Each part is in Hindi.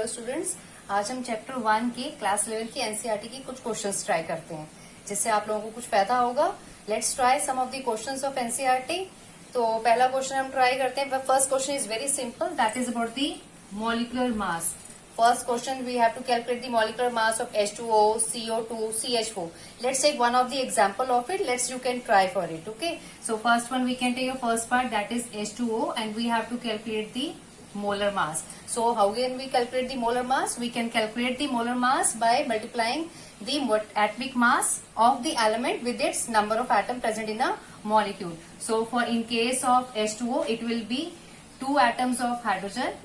हेलो स्टूडेंट्स, आज हम चैप्टर 1 के क्लास 11 की एनसीईआरटी की कुछ क्वेश्चंस ट्राई करते हैं जिससे आप लोगों को कुछ फायदा होगा। Let's try some of the questions of NCERT. तो पहला क्वेश्चन हम ट्राई करते हैं। First question is very simple, that is about the molecular mass. First question, we have to calculate the molecular mass of H2O, CO2, CH4. Let's take one of the example of it. You can try for it. Okay. So first one, we can take a first part, that is H2O, and we have to calculate the molar mass. So how can we calculate the molar mass? We can calculate the molar mass by multiplying the atomic mass of the element with its number of atoms present in a molecule. So for in case of H2O, it will be 2 atoms of hydrogen.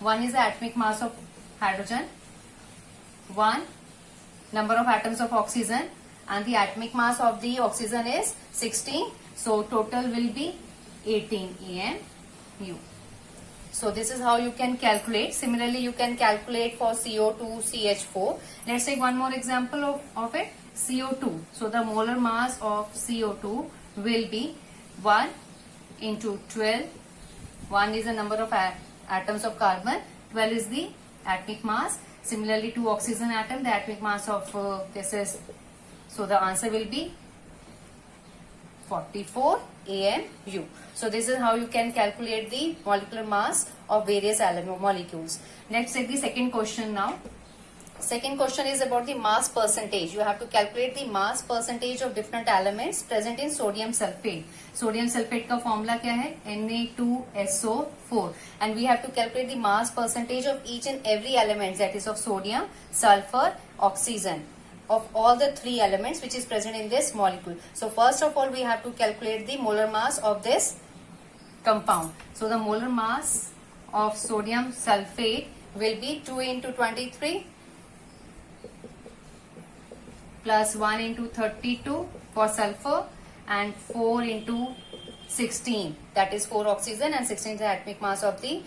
One is the atomic mass of hydrogen, 1 number of atoms of oxygen, and the atomic mass of the oxygen is 16. So total will be 18 AMU. So this is how you can calculate. Similarly, you can calculate for CO2, CH4. Let's take one more example of it. CO2. So the molar mass of CO2 will be 1 into 12. 1 is the number of atoms of carbon, 12 is the atomic mass. Similarly to oxygen atom, the atomic mass of this is, so the answer will be 44 AMU. So this is how you can calculate the molecular mass of various molecules. Let's take the second question now. Second question is about the mass percentage. You have to calculate the mass percentage of different elements present in sodium sulfate. Sodium sulfate का formula क्या है? Na2SO4. And we have to calculate the mass percentage of each and every element, that is of sodium, sulfur, oxygen, of all the 3 elements which is present in this molecule. So first of all, we have to calculate the molar mass of this compound. So the molar mass of sodium sulfate will be 2 into 23 plus 1 into 32 for sulfur and 4 into 16, that is 4 oxygen, and 16 is the atomic mass of the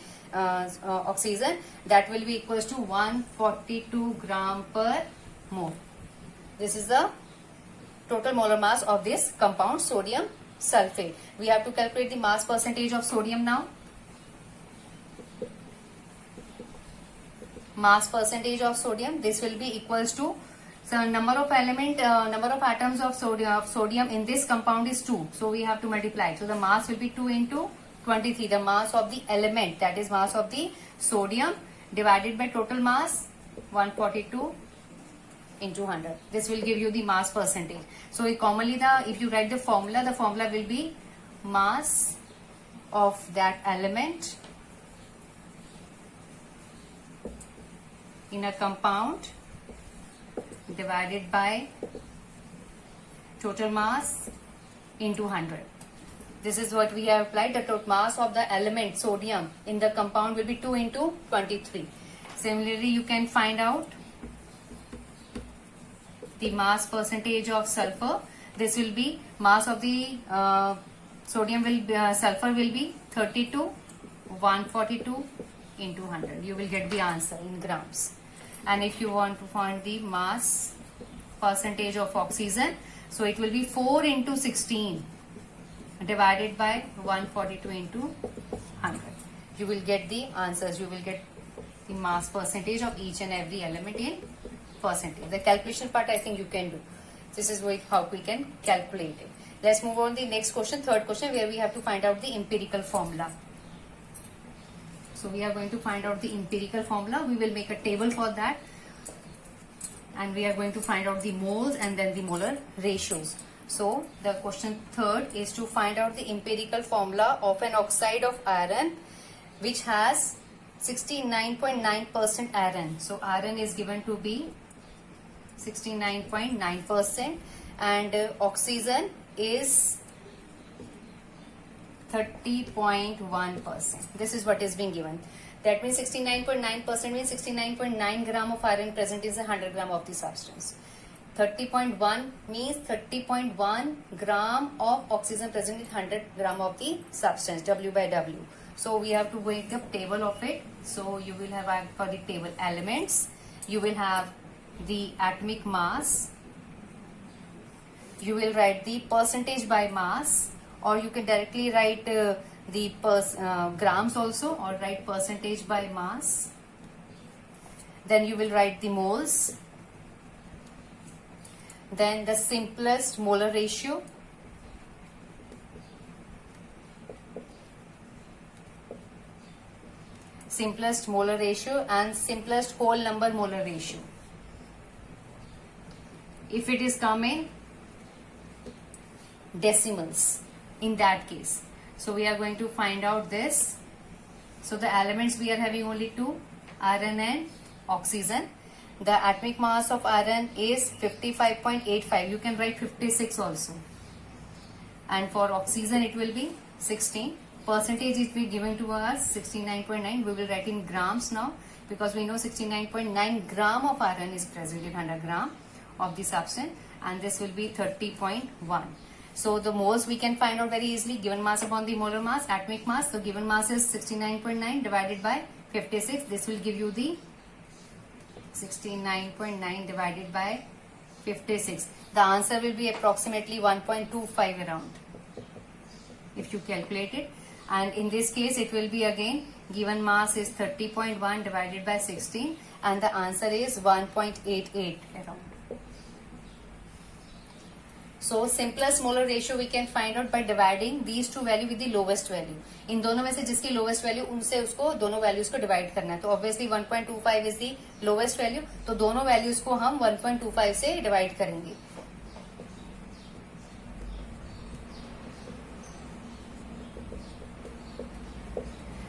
oxygen. That will be equals to 142 gram per mole. This is the total molar mass of this compound sodium sulfate. We have to calculate the mass percentage of sodium now. Mass percentage of sodium, this will be equals to, so number of atoms of sodium in this compound is 2. So we have to multiply. So the mass will be 2 into 23. The mass of the element, that is mass of the sodium, divided by total mass 142 into 100. This will give you the mass percentage. So commonly if you write the formula will be mass of that element in a compound divided by total mass into 100. This is what we have applied. The total mass of the element sodium in the compound will be 2 into 23. Similarly, you can find out the mass percentage of sulfur. This will be mass of the sulfur will be 32, 142 into 100. You will get the answer in grams. And if you want to find the mass percentage of oxygen, so it will be 4 into 16 divided by 142 into 100. You will get the answers. You will get the mass percentage of each and every element in percentage. The calculation part I think you can do. This is how we can calculate it. Let's move on to the next question, third question, where we have to find out the empirical formula. So we are going to find out the empirical formula. We will make a table for that, and we are going to find out the moles and then the molar ratios. So the question third is to find out the empirical formula of an oxide of iron which has 69.9% iron. So iron is given to be 69.9% and oxygen is 30.1%. This is what is being given. That means 69.9% means 69.9 gram of iron present is 100 gram of the substance. 30.1 means 30.1 gram of oxygen present in 100 gram of the substance, W by W. So we have to make a table of it. So you will have for the table elements, you will have the atomic mass, you will write the percentage by mass, or you can directly write the grams also, or write percentage by mass, then you will write the moles, then the simplest molar ratio, simplest molar ratio and simplest whole number molar ratio. If it is come in decimals, in that case, so we are going to find out this. So the elements we are having only two, iron and oxygen. The atomic mass of iron is 55.85. You can write 56 also. And for oxygen it will be 16. Percentage is be given to us 69.9. We will write in grams now, because we know 69.9 gram of iron is present in 100 gram of the substance, and this will be 30.1. So the moles we can find out very easily. Given mass upon the molar mass, atomic mass. So given mass is 69.9 divided by 56. This will give you the 69.9 divided by 56. The answer will be approximately 1.25 around, if you calculate it. And in this case it will be again, given mass is 30.1 divided by 16, and the answer is 1.88 around. So simplest molar ratio we can find out by dividing these two value with the lowest value. इन दोनों में से जिसकी lowest value, उनसे उसको दोनों values को divide करना है. तो obviously 1.25 is the lowest value. तो दोनों values को हम 1.25 से divide करेंगे.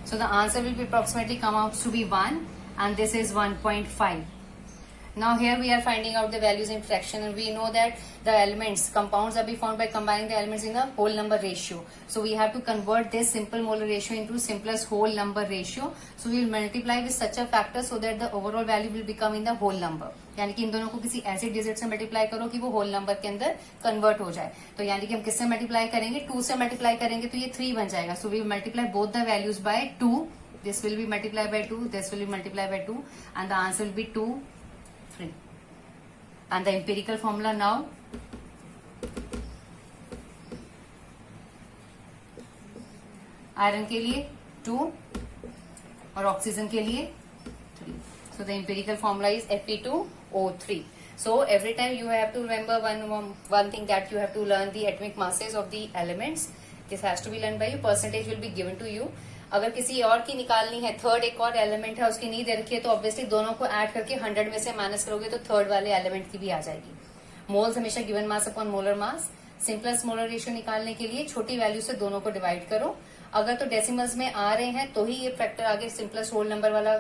So the answer will be approximately come out to be 1, and this is 1.5. Now here we are finding out the values in fraction, and we know that the elements, compounds are be found by combining the elements in a whole number ratio. So we have to convert this simple molar ratio into simplest whole number ratio. So we will multiply with such a factor so that the overall value will become in the whole number. यानी कि इन दोनों को किसी ऐसे डिजिट से मल्टीप्लाई करो कि वो होल नंबर के अंदर कन्वर्ट हो जाए. तो यानी कि हम किससे मल्टीप्लाई करेंगे, 2 से मल्टीप्लाई करेंगे तो ये 3 बन जाएगा. So we multiply both the values by 2. This will be multiply by 2, this will be multiply by 2, and the answer will be 2, 3. And the empirical formula now. Iron के लिए 2 और ऑक्सीजन के लिए 3. So the empirical formula is Fe2O3. So every time you have to remember one thing, that you have to learn the atomic masses of the elements. This has to be learned by you. Percentage will be given to you. अगर किसी और की निकालनी है, थर्ड एक और एलिमेंट है उसकी नहीं दे रखी है, तो ऑब्वियसली दोनों को ऐड करके 100 में से माइनस करोगे तो थर्ड वाले एलिमेंट की भी आ जाएगी. मोल्स हमेशा गिवन मास अपॉन मोलर मास. सिंपलेस्ट मोलर रेशियो निकालने के लिए छोटी वैल्यू से दोनों को डिवाइड करो. अगर तो डेसिमल्स में आ रहे हैं तो ही ये फैक्टर आगे सिंपलेस्ट होल नंबर वाला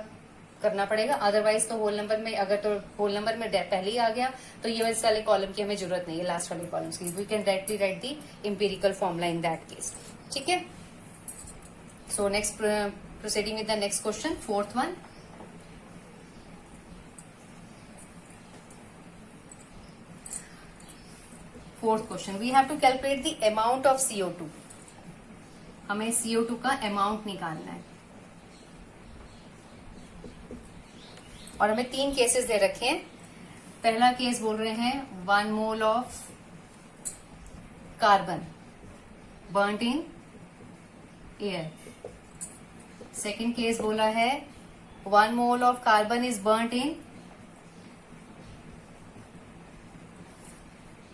करना पड़ेगा. अदरवाइज तो होल नंबर में, अगर तो होल नंबर में पहले ही आ गया तो ये वाले कॉलम की हमें जरूरत नहीं है, लास्ट वाले कॉलम की. We can directly write the empirical formula in that case. ठीक है. So next proceeding with the next question, fourth one. Fourth question, we have to calculate the amount of CO2. हमें CO2 का amount निकालना है, और हमें 3 केसेस दे रखे हैं. पहला केस बोल रहे हैं 1 mole of carbon burned in air. Second case बोला है 1 mole of carbon is burnt in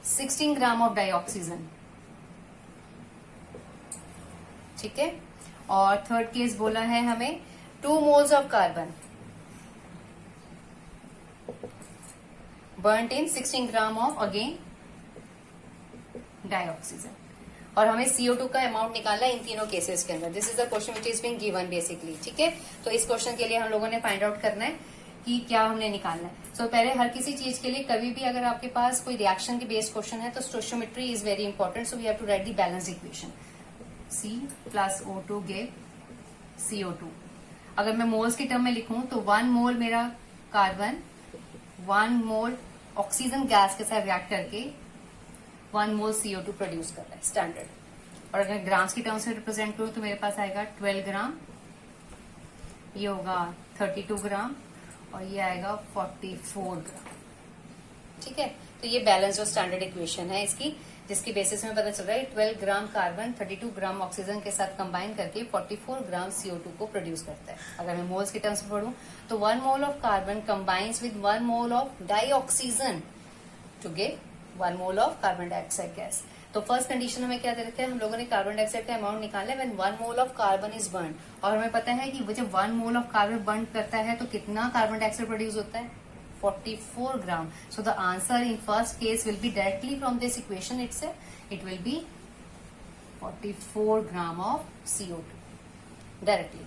16 gram of dioxygen. ठीक है. और थर्ड केस बोला है हमें 2 moles of carbon burnt in 16 gram of again dioxygen. और हमें CO2 का अमाउंट निकालना है इन तीनों केसेस के अंदर. This is the question which is being given basically. ठीक है. तो इस क्वेश्चन के लिए हम लोगों ने फाइंड आउट करना है कि क्या हमने निकालना है. सो पहले हर किसी चीज के लिए कभी भी अगर आपके पास कोई रिएक्शन के बेस्ड क्वेश्चन है तो stoichiometry is very important. So we have to write the balance equation. C plus O2 give CO2. अगर मैं मोल्स की टर्म में लिखूं तो 1 मोल मेरा कार्बन 1 मोल ऑक्सीजन गैस के साथ रिएक्ट करके 1 मोल CO2 प्रोड्यूस कर रहा है स्टैंडर्ड. और अगर ग्राम्स की टर्म्स में रिप्रेजेंट करूं तो मेरे पास आएगा 12 ग्राम, ये होगा 32 ग्राम, और ये आएगा 44 ग्राम. ठीक है. तो ये बैलेंस और स्टैंडर्ड इक्वेशन है इसकी, जिसकी बेसिस में पता चल रहा है 12 ग्राम कार्बन 32 ग्राम ऑक्सीजन के साथ कंबाइन करके 44 ग्राम CO2 को प्रोड्यूस करता है। अगर मैं मोल्स के टर्म्स में पढ़ूं तो 1 mole of carbon combines with 1 mole of dioxygen to get 1 mole of carbon dioxide gas. तो फर्स्ट कंडीशन हमें क्या दे रखा है, हम लोगों ने कार्बन डाइऑक्साइड का अमाउंट निकाला है when 1 mole of carbon is burn, और हमें पता है कि वो जब 1 मोल ऑफ कार्बन बर्न करता है तो कितना कार्बन डाइऑक्साइड प्रोड्यूस होता है, 44 gram. So the answer in first case will be directly from this equation it will be 44 gram of CO2 directly.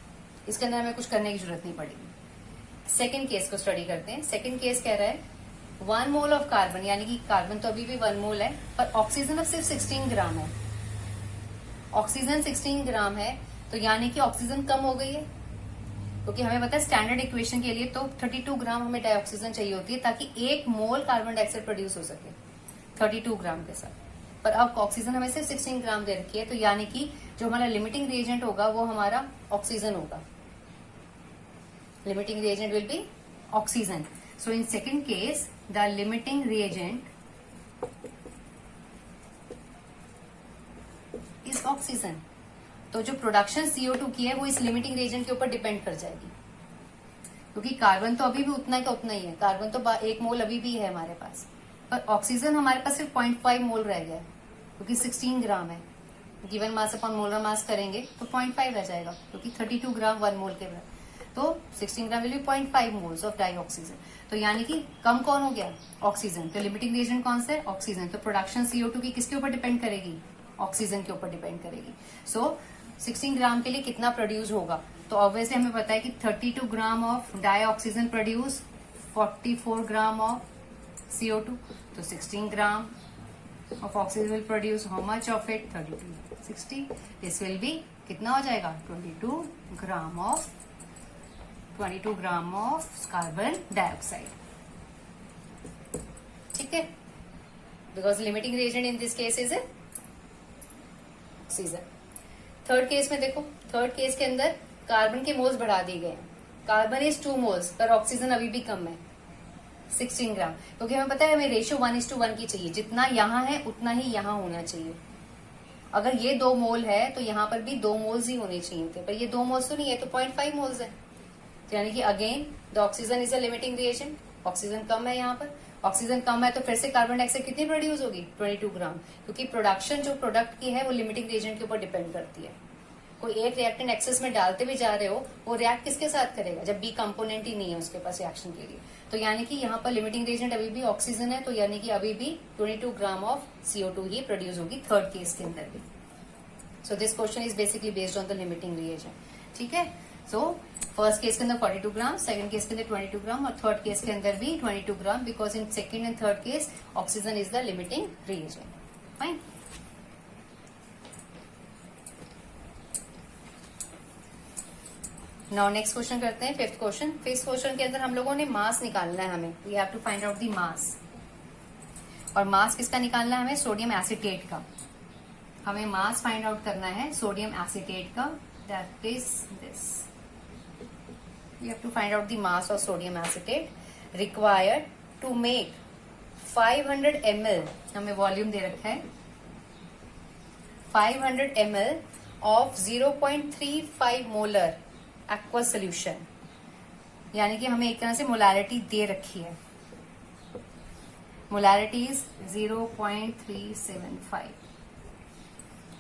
इसके अंदर हमें कुछ करने की जरूरत नहीं पड़ेगी। सेकेंड केस को स्टडी करते हैं। सेकेंड केस कह रहा है 1 मोल ऑफ कार्बन, यानी कि कार्बन तो अभी भी 1 मोल है, पर ऑक्सीजन अब सिर्फ 16 ग्राम है। ऑक्सीजन 16 ग्राम है तो यानी कि ऑक्सीजन कम हो गई है, क्योंकि हमें पता है स्टैंडर्ड इक्वेशन के लिए तो 32 ग्राम हमें डाइऑक्सीजन चाहिए होती है ताकि 1 मोल कार्बन डाइऑक्साइड प्रोड्यूस हो सके 32 ग्राम के साथ। पर अब ऑक्सीजन हमें सिर्फ 16 ग्राम दे रखी है, तो यानी कि जो हमारा लिमिटिंग रिएजेंट होगा वो हमारा ऑक्सीजन होगा। Limiting reagent will be oxygen. So in second case the limiting reagent is oxygen. तो जो प्रोडक्शन CO2 की है वो इस लिमिटिंग रिएजेंट के ऊपर डिपेंड कर जाएगी, क्योंकि कार्बन तो अभी भी उतना का उतना ही है। कार्बन तो 1 मोल अभी भी है हमारे पास, पर ऑक्सीजन हमारे पास सिर्फ 0.5 मोल रह गया है, क्योंकि 16 ग्राम है। गिवन मास अपॉन मोलर मास करेंगे तो 0.5 रह जाएगा, क्योंकि 32 ग्राम 1 मोल के बराबर, तो 16 gram will be 0.5 moles of dioxygen. तो यानी कि कम कौन हो गया, ऑक्सीजन। तो लिमिटिंग रिएजेंट कौन सा है, ऑक्सीजन। तो प्रोडक्शन CO2 की किसके ऊपर डिपेंड करेगी, ऑक्सीजन के ऊपर डिपेंड करेगी। सो 16 ग्राम के लिए कितना प्रोड्यूस होगा, तो ऑब्वियसली हमें पता है कि 32 gram of dioxygen produce 44 gram of CO2। तो 16 gram of oxygen will produce how much of it, 32 60। This will B कितना हो जाएगा, 22 ग्राम ऑफ कार्बन डाइऑक्साइड। ठीक है, because limiting reagent in this case is oxygen. Third case में देखो, थर्ड केस के अंदर कार्बन के मोल्स बढ़ा दिए गए हैं। कार्बन इज 2 मोल्स, पर ऑक्सीजन अभी भी कम है 16 ग्राम, क्योंकि हमें पता है हमें रेशियो 1:1 की चाहिए। जितना यहाँ है उतना ही यहाँ होना चाहिए। अगर ये 2 मोल है तो यहाँ पर भी 2 मोल्स ही होने चाहिए थे, पर ये 2 मोल्स तो नहीं है, तो 0.5 मोल्स है। तो यानी कि again the oxygen is a limiting reagent. Oxygen कम है यहाँ पर, ऑक्सीजन कम है तो फिर से कार्बन डाइऑक्साइड कितनी प्रोड्यूस होगी, 22 ग्राम, क्योंकि प्रोडक्शन जो प्रोडक्ट की है वो लिमिटिंग रिएजेंट के ऊपर डिपेंड करती है। कोई एक रिएक्टेंट एक्सेस में डालते भी जा रहे हो, वो रिएक्ट किसके साथ करेगा, जब बी कंपोनेंट ही नहीं है उसके पास रिएक्शन के लिए। तो यानी कि यहाँ पर लिमिटिंग रिएजेंट अभी भी ऑक्सीजन है, तो यानी कि अभी भी 22 ग्राम ऑफ CO2 ही प्रोड्यूस होगी थर्ड केस के अंदर भी। So this question is basically based on the limiting reagent. ठीक है, सो फर्स्ट केस के अंदर 42 ग्राम, सेकंड केस के अंदर 22 ग्राम, और थर्ड केस के अंदर भी 22 gram, because in second and third case oxygen is the limiting reagent. Fine. Now next question करते हैं, फिफ्थ क्वेश्चन। फिफ्थ क्वेश्चन के अंदर हम लोगों ने मास निकालना है हमें। We have to find out the mass, और मास किसका निकालना है हमें, सोडियम एसीटेट का। हमें मास फाइंड आउट करना है सोडियम एसीटेट का, that is this. We have to find out the mass of sodium acetate required to make 500 ml, हमें वॉल्यूम दे रखा है 500 ml of 0.35 molar aqueous solution, यानी कि हमें एक तरह से मोलैरिटी दे रखी है। Molarity is 0.375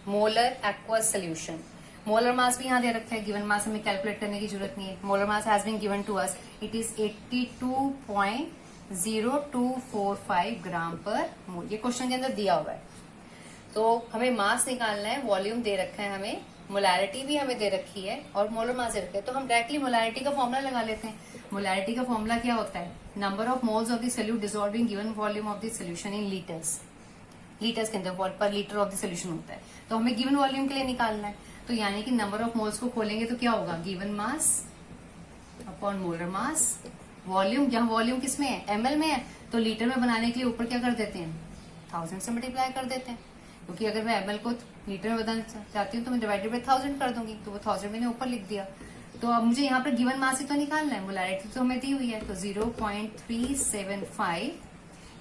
molar aqueous solution। Molar mass भी यहाँ दे रखा है, गिवन मास हमें कैलकुलेट करने की जरूरत नहीं है। Molar mass has been given to us, it is 82.0245 gram per mole. ये क्वेश्चन के अंदर दिया हुआ है। तो हमें मास निकालना है, वॉल्यूम दे रखा है हमें, मोलैरिटी भी हमें दे रखी है, और मोलर मास दे रखा है। तो हम डायरेक्टली मोलैरिटी का फॉर्मूला लगा लेते हैं। मोलैरिटी का फॉर्मूला क्या होता है, number of moles of the solute dissolving given volume of the solution in litres. Litres के अंदर पर लीटर ऑफ द सोल्यूशन होता है, तो हमें गिवन वॉल्यूम के लिए निकालना है। तो यानी कि नंबर ऑफ मोल्स को खोलेंगे तो क्या होगा, गिवन मास अपॉन मोलर मास, वॉल्यूम, जहां वॉल्यूम किसमें है, ml में है, तो लीटर में बनाने के लिए ऊपर क्या कर देते हैं, 1000 से मल्टीप्लाई कर देते हैं, क्योंकि अगर मैं ml को लीटर में बनाना चाहती हूँ तो मैं डिवाइडेड बाय 1000 कर दूंगी, तो वो 1000 मैंने ऊपर लिख दिया। तो अब मुझे यहाँ पर गिवन मास ही तो निकालना है, मोलैरिटी तो हमें दी हुई है, तो 0.375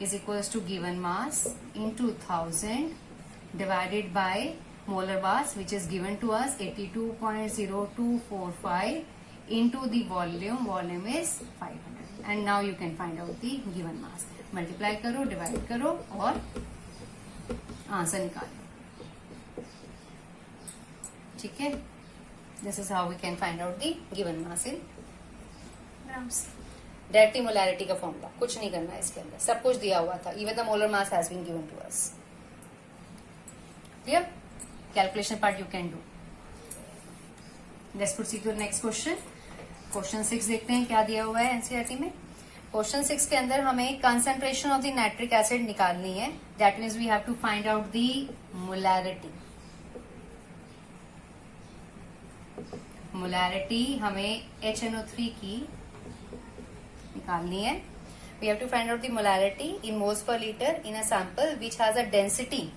is equal to given mass into 1000 divided by molar mass which is given to us 82.0245 into the volume is 500 and now you can find out the given mass. Multiply करो, डिवाइड करो और आंसर निकालो. ठीक है, this is how we can find out the given mass in grams. Directly molarity का फॉर्मूला, कुछ नहीं करना है इसके अंदर, सब कुछ दिया हुआ था. Even the molar mass has been given to us. Clear? Calculation part you can do. Let's proceed to the next question. Question 6 देखते हैं क्या दिया हुआ है एनसीईआरटी में. क्वेश्चन 6 के अंदर हमें concentration of the nitric acid निकालनी है. That means we have to find out the molarity. Molarity हमें HNO3 की निकालनी है. We have to find out the molarity in moles per litre in a sample which has a density.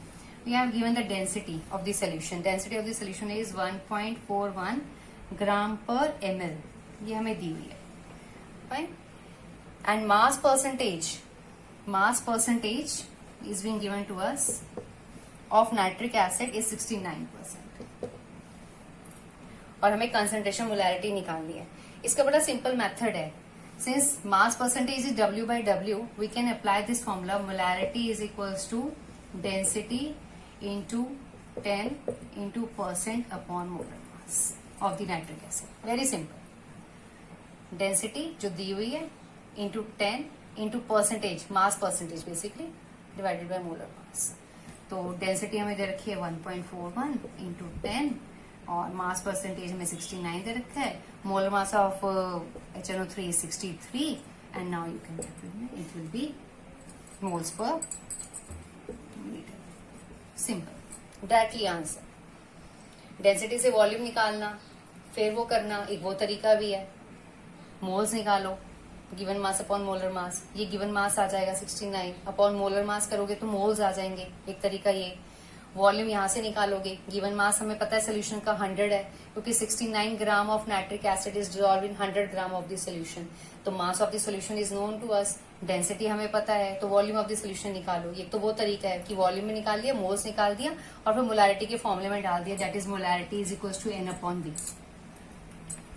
We have given the density of the solution. Density of the solution is 1.41 gram per ml. ये हमें दी हुई है. Fine. And mass percentage is being given to us of nitric acid is 69%. और हमें concentration molarity निकालनी है. इसका बड़ा simple method है. Since mass percentage is W by W, we can apply this formula. Molarity is equals to density into 10 into percent upon molar mass of the nitric acid. Very simple. Density जो दी हुई है into 10 into percentage, mass percentage basically divided by molar mass. तो डेंसिटी हमें दे रखी है 1.41 into 10 और मास परसेंटेज हमें 69 दे रखा है. Molar mass of HNO3 is 63 and now you can calculate it will be moles per liter. Simple. Directly answer. Density से वॉल्यूम निकालना, फिर वो करना, एक वो तरीका भी है. मोल्स निकालो, गिवन मास अपॉन मोलर मास. ये गिवन मास आ जाएगा 69 अपॉन मोलर मास करोगे तो मोल्स आ जाएंगे. एक तरीका ये. वॉल्यूम यहाँ से निकालोगे. गिवन मास हमें पता है सोल्यूशन का 100 है क्योंकि 69 gram of nitric acid is dissolve in 100 gram of the solution. तो mass of the solution is known to us. Density हमें पता है तो वॉल्यूम ऑफ द सोल्यूशन निकालो. ये तो वो तरीका है कि वॉल्यूम में निकाल दिया, मोल्स निकाल दिया और फिर मोलैरिटी के फॉर्मूले में डाल दिया. That is molarity is equal to N upon B.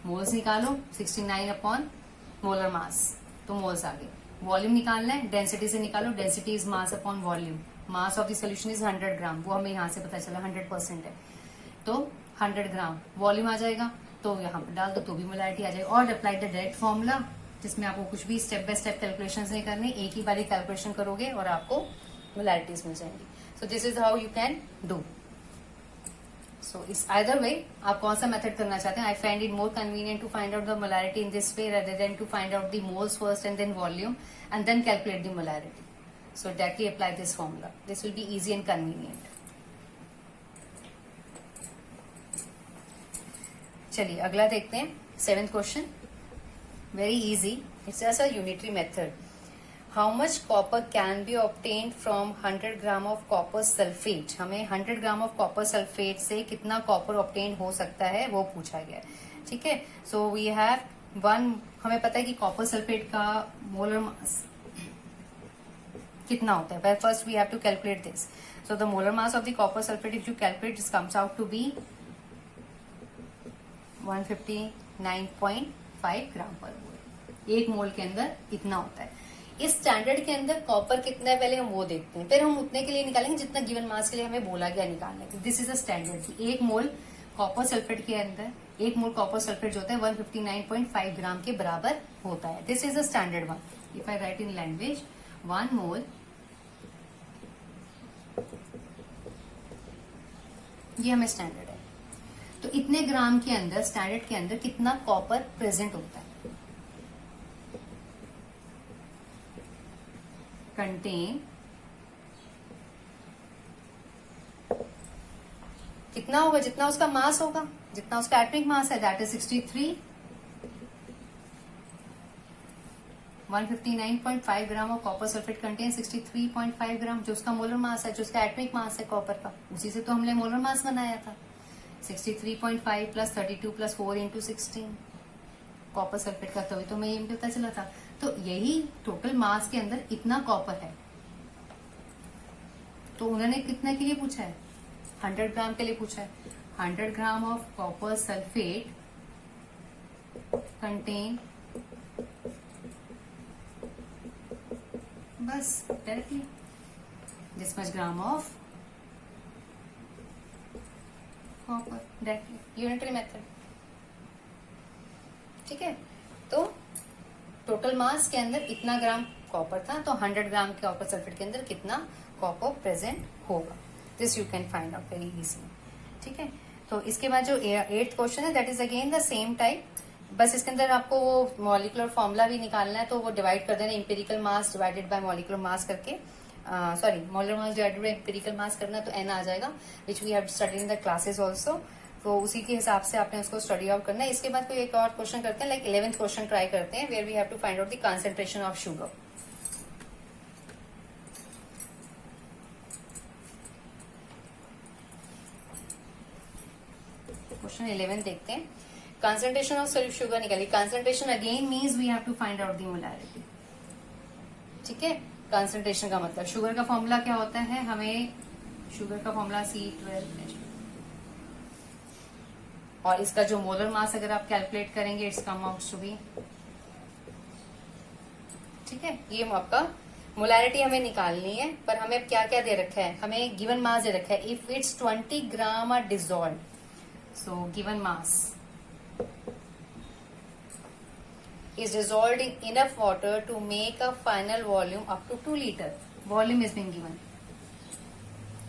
Moles निकालो 69 अपॉन मोलर मास तो मोल्स आ गए. वॉल्यूम निकालना है, डेंसिटी से निकालो. Density is mass upon volume. Mass of the solution is 100 ग्राम. वो हमें यहाँ से पता चला 100% है तो 100 ग्राम. वॉल्यूम आ जाएगा तो यहाँ पर डाल दो तो भी मोलैरिटी आ जाएगी. और अप्लाई द डायरेक्ट फॉर्मूला जिसमें आपको कुछ भी स्टेप बाय स्टेप कैलकुलेशन नहीं करने, एक ही बारी कैलकुलेशन करोगे और आपको मोलैरिटीज मिल जाएंगी. So this is how you can do. So is either वे आप कौन सा मेथड करना चाहते हैं. I find it more convenient to find out the molarity in this way rather than to find out the moles first and then volume and then calculate the molarity. So directly apply this formula. This will be easy and convenient. चलिए अगला देखते हैं. 7th question. Very easy. It's just a unitary method. How much copper can be obtained from 100 gram of copper sulfate? हमें 100 ग्राम ऑफ कॉपर सल्फेट से कितना कॉपर ऑब्टेन हो सकता है वो पूछा गया है. ठीक है. So we have one. हमें पता है कि कॉपर सल्फेट का मोलर मास कितना होता है. First we have to calculate this. So the molar mass of the copper sulphate if you calculate this comes out to be 159.5 gram per mole. एक मोल के अंदर इतना होता है. इस स्टैंडर्ड के अंदर कॉपर कितना है पहले हम वो देखते हैं, फिर हम उतने के लिए निकालेंगे जितना गिवन मास के लिए हमें बोला गया निकालने के. This is a standard. एक मोल कॉपर सल्फेट के अंदर, एक मोल कॉपर सल्फेट जो होता है 159.5 ग्राम के बराबर होता है. This is a standard one. If I right in language 1 मोल, ये हमें स्टैंडर्ड है. तो इतने ग्राम के अंदर स्टैंडर्ड के अंदर कितना कॉपर प्रेजेंट होता है. कंटेन कितना होगा जितना उसका मास होगा, जितना उसका एटॉमिक मास है. That is 63. 159.5 gram of copper sulphate contain 63.5 ग्राम जो उसका मोलर मास है, जो उसका एटॉमिक मास है कॉपर का. उसी से तो हमने मोलर मास बनाया था. 63.5 plus 32 plus 4 into 16 copper sulphate का. तभी तो मैं ये पता चला था. तो यही टोटल मास के अंदर इतना कॉपर है. तो उन्होंने कितना के लिए पूछा है 100 ग्राम के लिए पूछा है, 100 gram of copper sulphate contain, बस directly this much gram of copper, directly unitary method. ठीक है, तो टोटल मास के अंदर इतना ग्राम कॉपर था, तो 100 ग्राम के कॉपर सल्फेट के अंदर कितना कॉपर प्रेजेंट होगा, this you can find out very easily. ठीक है, तो इसके बाद जो 8th क्वेश्चन है that is again the same type, बस इसके अंदर आपको वो मॉलिक्यूलर फॉर्मूला भी निकालना है, तो वो डिवाइड कर देना, empirical mass divided by molecular mass करके, sorry molar mass divided by empirical mass करना, तो n आ जाएगा, which we have studied in the classes also, तो उसी के हिसाब से आपने उसको स्टडी आउट करना है। इसके बाद कोई एक और क्वेश्चन करते हैं, लाइक 11th क्वेश्चन ट्राई करते हैं, where we have to find out the concentration of sugar. Question 11 देखते हैं, कंसंट्रेशन ऑफ शुगर निकालिए। Concentration again means we have to find out the molarity. ठीक है, कंसंट्रेशन का मतलब शुगर का फॉर्मूला क्या होता है, हमें शुगर का फॉर्मूला C12H, और इसका जो मोलर मास अगर आप कैलकुलेट करेंगे it's come out to be, ठीक है, ये आपका मोलैरिटी हमें निकालनी है, पर हमें क्या क्या दे रखा है, हमें गिवन मास दे रखा है, if it's 20 gram are dissolve, so given mass is dissolved in enough water to make a final volume up to 2 liter. Volume is being given.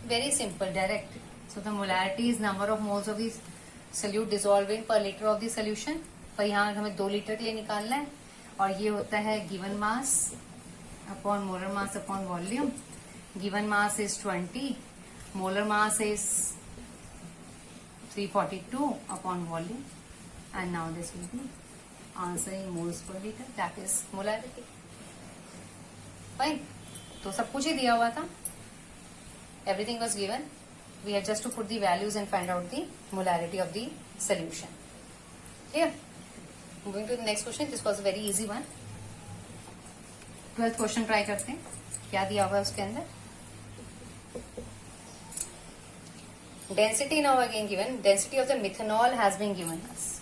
Very simple, direct. So the molarity is number of moles of the solute dissolving per liter of the solution. पर यहाँ हमें 2 लीटर के लिए निकालना है, और ये होता है given mass upon molar mass upon volume. Given mass is 20, molar mass is 342 upon volume, and now this will be answer in moles per litre, that is molarity. Fine, तो सब कुछ ही दिया हुआ था, everything was given, we have just to put the values and find out the molarity of the solution. Clear? Moving to the next question, this was a very easy one. 12th question try करते हैं, क्या दिया हुआ है उसके अंदर। Density now again given, density of the methanol has been given us.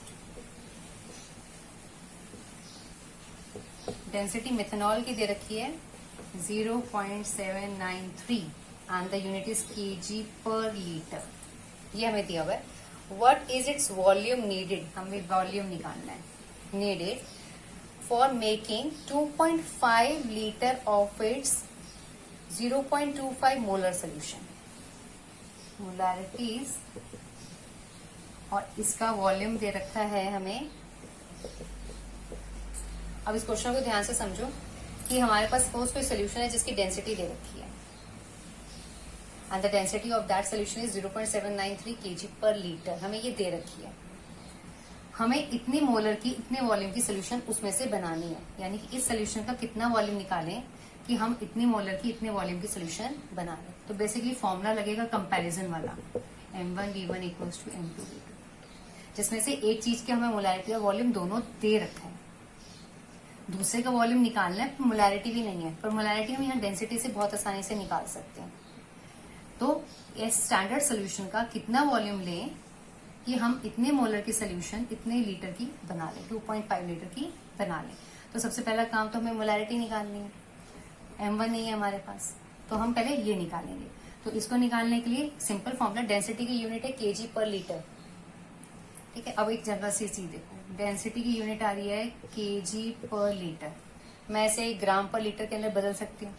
Density methanol की दे रखी है 0.793 and the unit is kg per litre, ये हमें दिया हुआ है। What is its volume needed, हमें वॉल्यूम निकालना है, needed for making 2.5 litre of its 0.25 molar solution, molarities, और इसका वॉल्यूम दे रखा है हमें। अब इस क्वेश्चन को ध्यान से समझो कि हमारे पास सपोज कोई सोल्यूशन है जिसकी डेंसिटी दे रखी है, and the density of that solution is 0.793 kg per litre, हमें ये दे रखी है। हमें इतनी मोलर की, इतने वॉल्यूम की सोल्यूशन उसमें से बनानी है, यानी कि इस सोल्यूशन का कितना वॉल्यूम निकालें कि हम इतनी मोलर की, इतने वॉल्यूम की सोल्यूशन बना लें। तो बेसिकली फॉर्मूला लगेगा कंपैरिजन वाला, M1V1 इक्वल्स टू M2V2, जिसमें से एक चीज के हमें मोलैरिटी और वॉल्यूम दोनों दे रखा है, दूसरे का वॉल्यूम निकालना है, मोलैरिटी भी नहीं है, पर मोलैरिटी हम यहाँ डेंसिटी से बहुत आसानी से निकाल सकते हैं। तो इस स्टैंडर्ड सोल्यूशन का कितना वॉल्यूम लें कि हम इतने मोलर की सोल्यूशन इतने लीटर की बना लें, 2.5 लीटर की बना लें। तो सबसे पहला काम तो हमें मोलैरिटी निकालनी है, M1 नहीं है हमारे पास, तो हम पहले ये निकालेंगे। तो इसको निकालने के लिए सिंपल फॉर्मूला, डेंसिटी की यूनिट है kg पर लीटर। ठीक है, अब एक जनरल सी चीज देखो, डेंसिटी की यूनिट आ रही है kg पर लीटर, मैं इसे ग्राम पर लीटर के अंदर बदल सकती हूँ।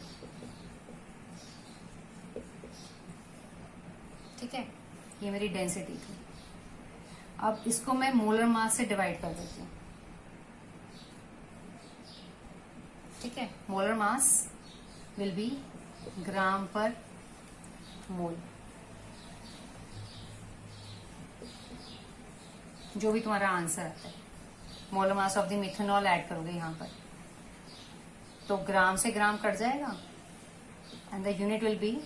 ठीक है, ये मेरी डेंसिटी थी। अब इसको मैं मोलर मास से डिवाइड कर देती हूँ। ठीक है, molar mass will be gram per मोल, जो भी तुम्हारा आंसर आता है। Molar mass of the methanol add करोगे यहां पर, तो ग्राम से ग्राम कट जाएगा, and the unit will be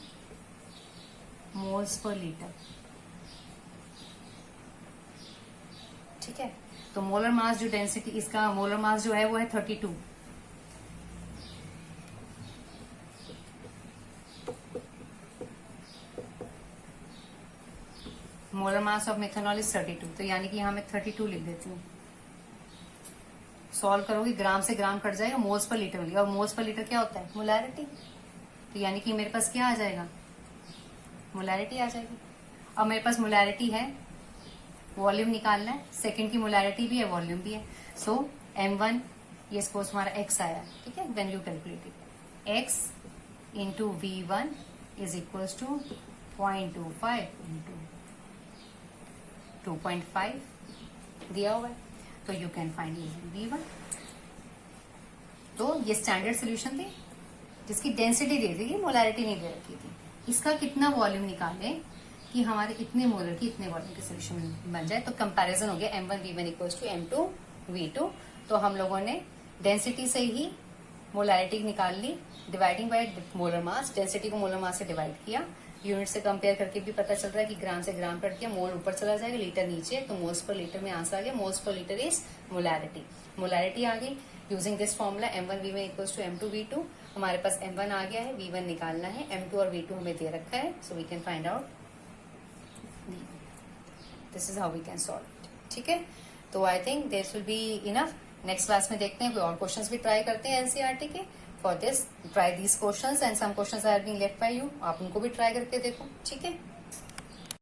moles per litre. ठीक है, तो मोलर मास जो डेंसिटी, इसका मोलर मास जो है वो है 32। मास ऑफ मिथेनॉल इज 32, तो यानी कि यहाँ मैं 32 लिख देती हूँ। सॉल्व करोगे ग्राम से ग्राम कट जाएगा, मोल्स पर लीटर मिलेगा, और मोल्स पर लीटर क्या होता है? मोलैरिटी। तो यानी कि मेरे पास क्या आ जाएगा? मोलैरिटी आ जाएगी। अब मेरे पास मोलैरिटी है, वॉल्यूम निकालना है, सेकंड की मोलैरिटी भी है, वॉल्यूम भी है। सो m1 ये सपोज हमारा x आया, ठीक है, when you calculate it, x into v1 is equals to 0.25 into 2.5 दिया हुआ है, तो यू कैन फाइंड v1। तो ये स्टैंडर्ड सोल्यूशन थी जिसकी डेंसिटी दे दी, मोलैरिटी नहीं दे रखी थी। इसका कितना वॉल्यूम निकाले कि हमारे इतने मोलर की इतने वॉल्यूम की सोल्यूशन बन जाए। तो कंपैरिजन हो गया m1 v1 equals to m2 v2। तो हम लोगों ने डेंसिटी से ही मोलैरिटी निकाल ली, dividing by molar mass, density को मोलर मास से डिवाइड किया। यूनिट से कंपेयर करके भी पता चल रहा है कि ग्राम से ग्राम कट किया, मोल ऊपर चला जाएगा, लीटर नीचे, तो मोल्स पर लीटर में आंसर आ गया। Moles per litre is molarity. Molarity आ गई using this formula m1 v1 equals to m2 v2। हमारे पास m1 आ गया है, v1 निकालना है, m2 और v2 हमें दे रखा है, so we can find out this is how we can solve it. ठीक है, तो I think this will be enough. Next class में देखते हैं, कोई और क्वेश्चंस भी ट्राई करते हैं एनसीईआरटी के। For this try these questions and some questions are being left by you, आप उनको भी ट्राई करके देखो। ठीक है।